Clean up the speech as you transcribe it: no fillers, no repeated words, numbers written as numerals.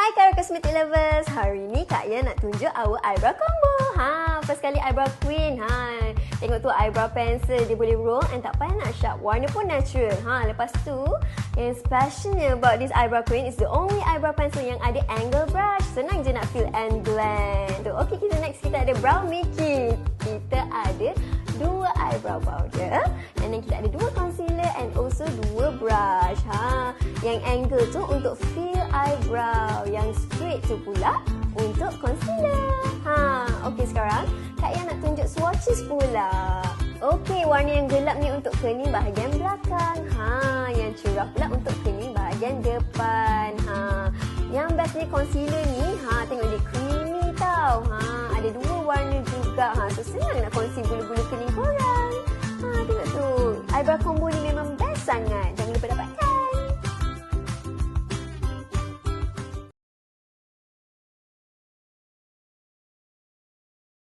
Hai Carya Cosmetics lovers. Hari ni Carya nak tunjuk our eyebrow combo. First kali Eyebrow Queen. Tengok tu eyebrow pencil dia boleh roll and tak payah nak sharp. Warna pun natural. Lepas tu yang specialnya about this Eyebrow Queen is the only eyebrow pencil yang ada angle brush. Senang je nak fill and blend. Okay, kita ada brow making. Kita ada 2 eyebrow powder and then kita ada 2 concealer and also 2 brush. Yang angle tu untuk fill eyebrow, yang straight tu pula untuk concealer. Okey, sekarang Carya nak tunjuk swatches pula. Okey, warna yang gelap ni untuk kening bahagian belakang. Yang cerah pula untuk kening bahagian depan. Yang bestnya concealer ni, tengok dia creamy tau. Ada 2 warna juga. So senang nak conceal bulu-bulu kening korang. Tengok tu. Eyebrow combo ni memang best sangat. Jangan lupa dapatkan.